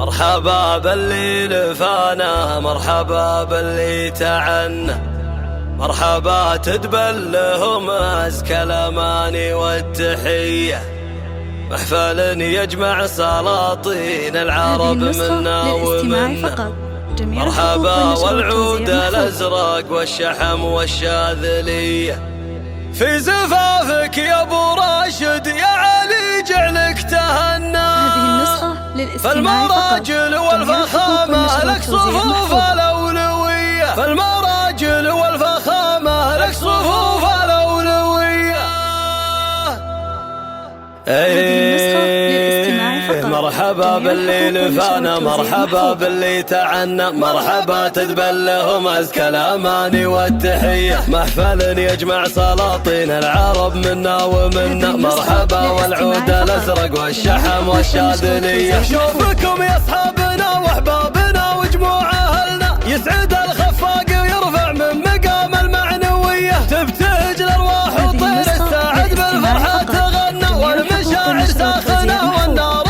مرحبا باللي لفانا، مرحبا باللي تعنا، مرحبا تدبل لهم أزكى الأماني والتحية. محفل يجمع سلاطين العرب منا ومنا، مرحبا والعود الأزرق والشحم والشاذلية. في زفافك يا ابو راشد يا علي جعلك تهنى، فالمراجل والفخامة لك صفوف الأولوية، فالمراجل والفخامة لك صفوف الأولوية. مرحبا باللي لفانا، مرحبا باللي تعنا، مرحبا تدبل لهم أزكى الأماني والتحية. محفل يجمع سلاطين العرب منا ومنا، مرحبا والعود الأزرق والشحم والشاذلية. شوفكم يا أصحابنا وأحبابنا وجموع أهلنا، يسعد الخفاق ويرفع من مقام المعنوية. تبتهج الأرواح وطير الساعد بالفرحة تغنى، والمشاعر ساخنة والنار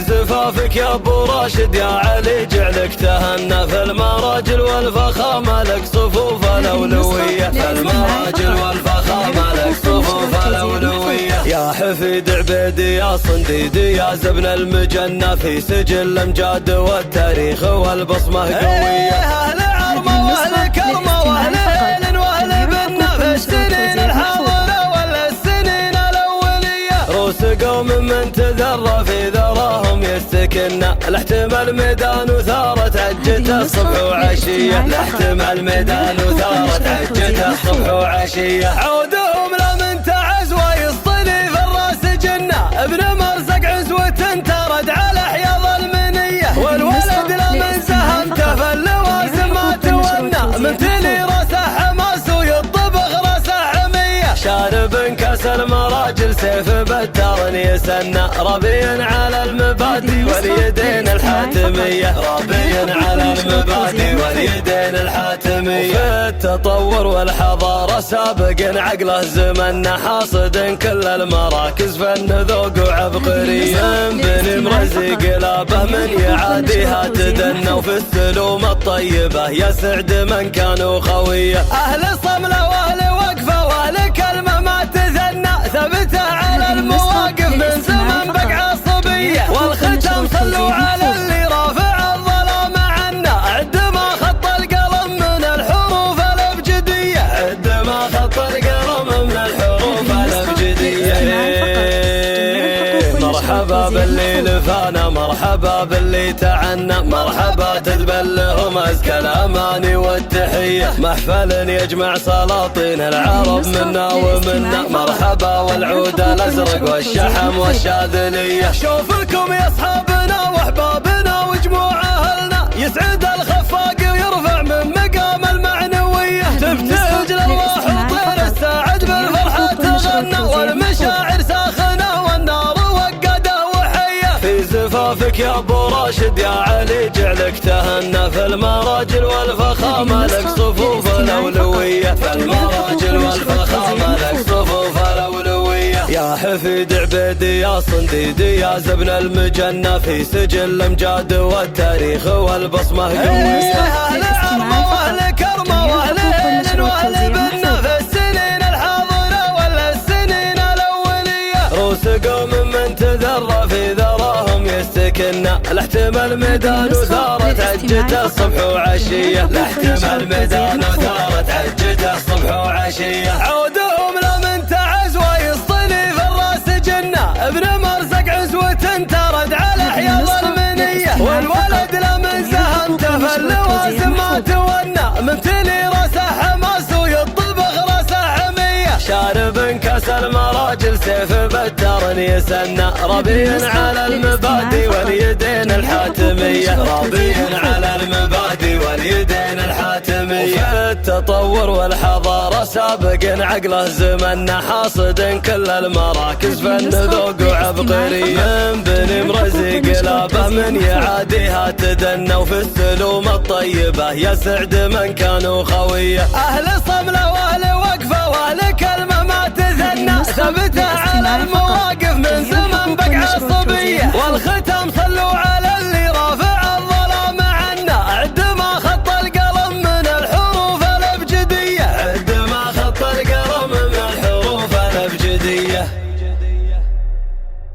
زفافك يا ابو راشد يا علي جعلك تهنى، في المراجل والفخامة لك صفوف الأولوية، في المراجل والفخامة لك صفوف الأولوية. يا حفيد عبيدي يا صنديدي يا زبن المجنة، في سجل الأمجاد والتاريخ والبصمة قوية. أهل عرمة وأهل كرمة وأهل هيل وأهل بنا، في السنين الحاضرة ولا السنين الأولية. روس قوم من تذرى في ذراهم يستكنا، لاحتمال ميدان وثارت عجته الصبح وعشية، لاحتمال ميدان وثارت عجته الصبح وعشية. عودهم لمن تعز ويصطلي في الراس جنة، ابن مرزق عزوة ترد على حياض المنية، والولد لمن سهمته في اللوازم ما تونى، من تلي راسه حماس ويطبخ راسه حمية. شارب كاس المراجل سيف بتار يسنى، ربي على المبادئ واليدين الحاتمية، ربي على المبادئ واليدين الحاتمية. في التطور والحضارة سابق عقله زمنا، حاصد كل المراكز فن ذوق وعبقرية. بني مرزق قلابه من يعاديها تدنى، وفي السلوم الطيبة يسعد من كانوا خوية. أهل صملة وأهل وقفة وأهل كلمة ما تثنى، ثبت على المواقف من زمن بقع صبية. والختم صلوا على اللي رافع الظلام عنا، عد ما خط القلم من الحروف الأبجدية، عد ما خط القلم من الحروف الأبجدية. مرحبا باللي لفانا، مرحبا باللي تعنا، مرحبا تدبل لهم أزكى الأماني والتحية. محفل يجمع سلاطين العرب منا ومنا، مرحبا والعود الأزرق والشحم والشاذلية. شوفكم يا أصحابنا وأحبابنا وجموع أهلنا، يسعد الخفاق ويرفع من مقام المعنوية. تبتهج الأرواح وطير الساعد بالفرحة تغنى، والمشاعر ساخنة والنار في زفافك يا ابو راشد يا علي جعلك تهنى، في المراجل والفخامة لك صفوف الأولوية، في المراجل والفخامة لك صفوف الأولوية. يا حفيد عبيدي يا صنديدي يا زبن المجنة، في سجل الأمجاد والتاريخ والبصمة قوية. أهل عرمة وأهل كرمة وأهل هيل وأهل بنا، في السنين الحاضرة ولا السنين الأولية. روس قوم من تذرى في ذراهم يستكنا، لاحتمال ميدان وثارت عجته الصبح وعشية، لاحتمال ميدان وثارت عجته الصبح وعشية. عودهم لمن تعز ويصطلي في الراس جنة، ابن مرزق عزوة ترد على حياض المنية، والولد لمن سهمته في اللوازم ما تونى، من تلي راسه حماس ويطبخ راسه حمية. شارب كاس المراجل سيف بتار يسنى، ربي على المبادئ واليدين الحاتمية، ربي على المبادئ واليدين الحاتمية. وفي التطور والحضارة سابق عقله زمنا، حاصد كل المراكز فن ذوق وعبقرية. بني مرزق قلابه من يعاديها تدنى، وفي السلوم الطيبة يسعد من كانوا خوية. أهل صملة وأهل وقفة وأهل كلمة ما تثنى، ثبت على المواقف من زمن بقع الصبية. والختم